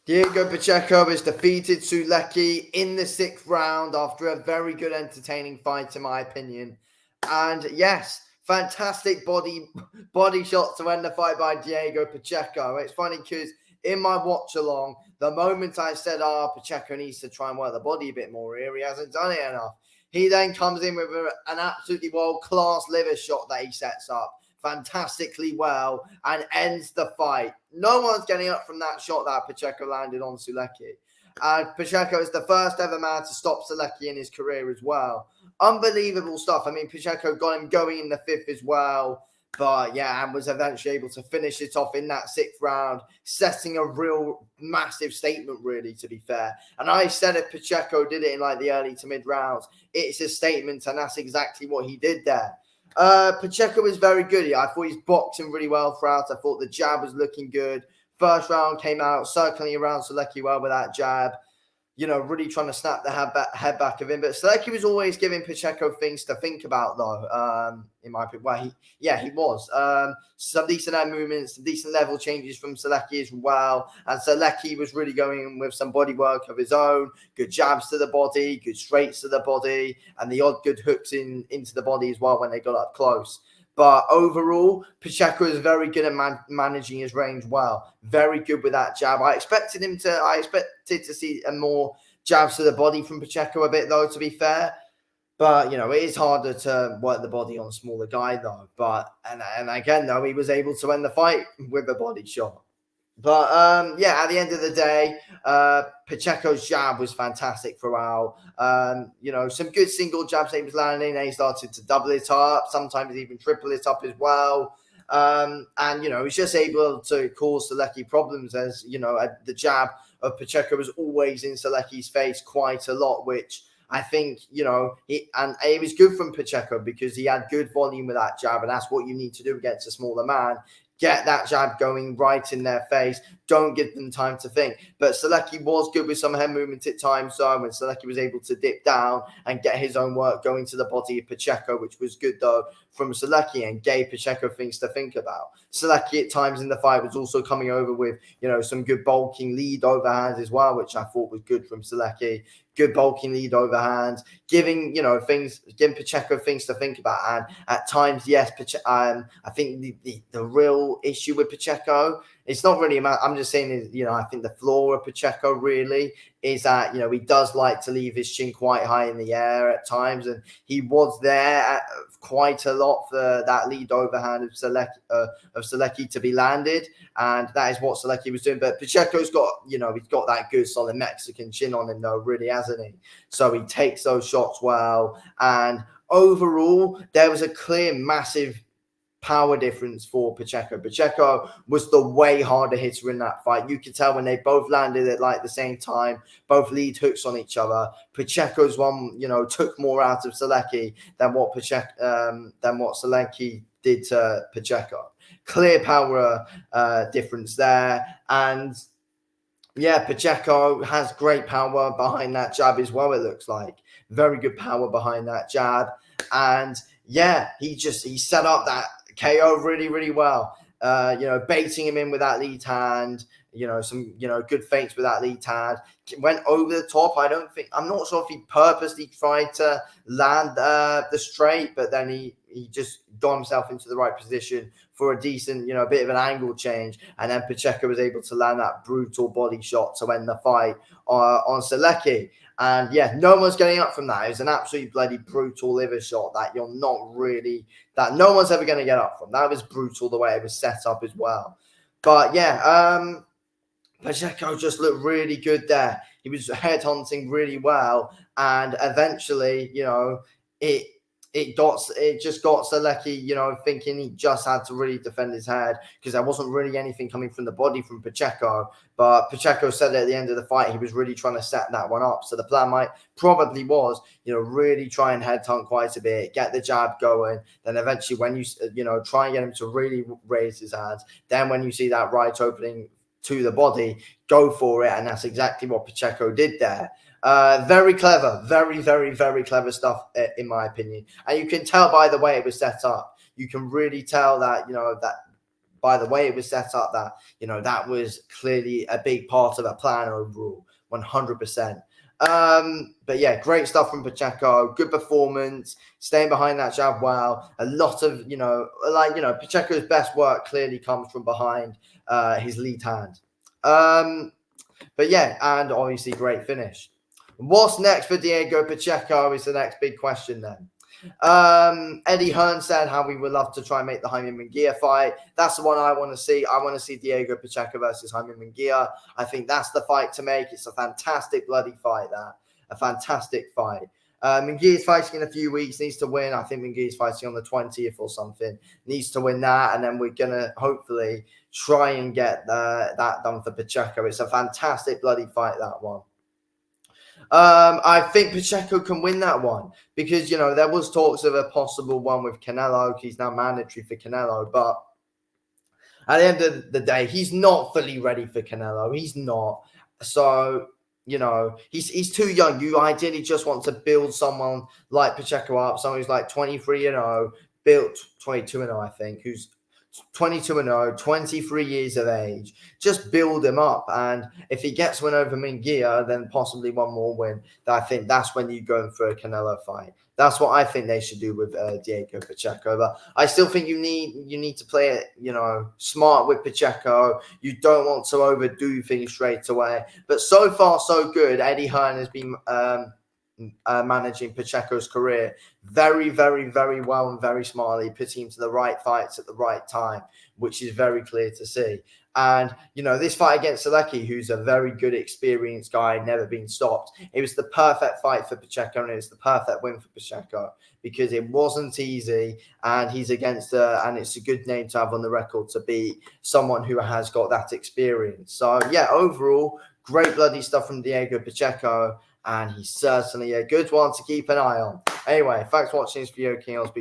Diego Pacheco has defeated Sulecki in the 6th round after a very good, entertaining fight, in my opinion. And yes, fantastic body shot to end the fight by Diego Pacheco. It's funny because in my watch along, the moment I said, Pacheco needs to try and work the body a bit more here, he hasn't done it enough. He then comes in with an absolutely world-class liver shot that he sets up fantastically well and ends the fight. No one's getting up from that shot that Pacheco landed on Sulecki. Pacheco is the first ever man to stop Sulecki in his career as well. Unbelievable stuff. I mean, Pacheco got him going in the 5th as well. But yeah, and was eventually able to finish it off in that 6th round, setting a real massive statement, really, to be fair. And I said if Pacheco did it in like the early to mid rounds, it's a statement, and that's exactly what he did there. Pacheco was very good. I thought he's boxing really well throughout. I thought the jab was looking good. First round came out circling around Sulecki well with that jab. Really trying to snap the head back of him. But Sulecki was always giving Pacheco things to think about, though, in my opinion. Well, he was. Some decent head movements, some decent level changes from Sulecki as well. And Sulecki was really going with some body work of his own. Good jabs to the body, good straights to the body, and the odd good hooks into the body as well when they got up close. But overall, Pacheco is very good at managing his range well. Very good with that jab. I expected to see a more jabs to the body from Pacheco a bit, though, to be fair. But, it is harder to work the body on a smaller guy, though. But, and again, though, he was able to end the fight with a body shot. But at the end of the day, Pacheco's jab was fantastic throughout. Some good single jabs he was landing. And he started to double it up, sometimes even triple it up as well. He's just able to cause Sulecki problems as, the jab of Pacheco was always in Sulecki's face quite a lot, which I think, it was good from Pacheco because he had good volume with that jab, and that's what you need to do against a smaller man. Get that jab going right in their face. Don't give them time to think. But Sulecki was good with some head movement at times. So when Sulecki was able to dip down and get his own work going to the body of Pacheco, which was good, though, from Sulecki and gave Pacheco things to think about. Sulecki at times in the fight was also coming over with, some good bulking lead overhands as well, which I thought was good from Sulecki. Good bulking lead overhands, giving Pacheco things to think about. And at times, yes, I think the real issue with Pacheco, it's not really about, I'm just saying, I think the flaw of Pacheco really is that, he does like to leave his chin quite high in the air at times. And he was there quite a lot for that lead overhand of Sulecki to be landed. And that is what Sulecki was doing. But Pacheco's got, he's got that good solid Mexican chin on him, though, really, hasn't he? So he takes those shots well. And overall, there was a clear, massive power difference for Pacheco. Pacheco was the way harder hitter in that fight. You could tell when they both landed at like the same time, both lead hooks on each other. Pacheco's one, took more out of Sulecki than what Sulecki did to Pacheco. Clear power difference there. And yeah, Pacheco has great power behind that jab as well, it looks like. Very good power behind that jab. And yeah, he set up that KO really, really well. Baiting him in with that lead hand, some, good feints with that lead hand. Went over the top. I'm not sure if he purposely tried to land the straight, but then he just got himself into the right position for a decent, a bit of an angle change. And then Pacheco was able to land that brutal body shot to end the fight on Sulecki. And yeah, no one's getting up from that. It was an absolutely bloody brutal liver shot that no one's ever going to get up from. That was brutal the way it was set up as well. But yeah, Pacheco just looked really good there. He was headhunting really well. And eventually, it just got Sulecki, thinking he just had to really defend his head because there wasn't really anything coming from the body from Pacheco. But Pacheco said at the end of the fight he was really trying to set that one up. So the plan probably was, really try and headhunt quite a bit, get the jab going. Then eventually when you try and get him to really raise his hands, then when you see that right opening to the body, go for it. And that's exactly what Pacheco did there. Very clever, very, very, very clever stuff, in my opinion. And you can tell by the way it was set up. You can really tell that, that by the way it was set up, that, that was clearly a big part of a plan overall, 100%. But yeah, great stuff from Pacheco. Good performance, staying behind that jab well. A lot of, Pacheco's best work clearly comes from behind his lead hand. But yeah, and obviously great finish. What's next for Diego Pacheco is the next big question then. Eddie Hearn said how we would love to try and make the Jaime Munguia fight. That's the one I want to see. I want to see Diego Pacheco versus Jaime Munguia. I think that's the fight to make. It's a fantastic bloody fight, a fantastic fight. Munguia's fighting in a few weeks, needs to win. I think Munguia's fighting on the 20th or something. Needs to win that, and then we're going to hopefully try and get that done for Pacheco. It's a fantastic bloody fight, that one. I think Pacheco can win that one because, there was talks of a possible one with Canelo. He's now mandatory for Canelo, but at the end of the day, he's not fully ready for Canelo. He's not. So, he's too young. You ideally just want to build someone like Pacheco up, someone who's like 23-0, built 22-0, I think, who's 22-0, 23 years of age. Just build him up, and if he gets one over Munguia, then possibly one more win. I think that's when you go in for a Canelo fight. That's what I think they should do with Diego Pacheco. But I still think you need to play it, smart with Pacheco. You don't want to overdo things straight away. But so far, so good. Eddie Hearn has been managing Pacheco's career very, very, very well and very smartly, putting him to the right fights at the right time, which is very clear to see. And, this fight against Sulecki, who's a very good, experienced guy, never been stopped, it was the perfect fight for Pacheco, and it was the perfect win for Pacheco because it wasn't easy, and he's against and it's a good name to have on the record to be someone who has got that experience. So, yeah, overall, great bloody stuff from Diego Pacheco, and he's certainly a good one to keep an eye on. Anyway, thanks for watching this video, King.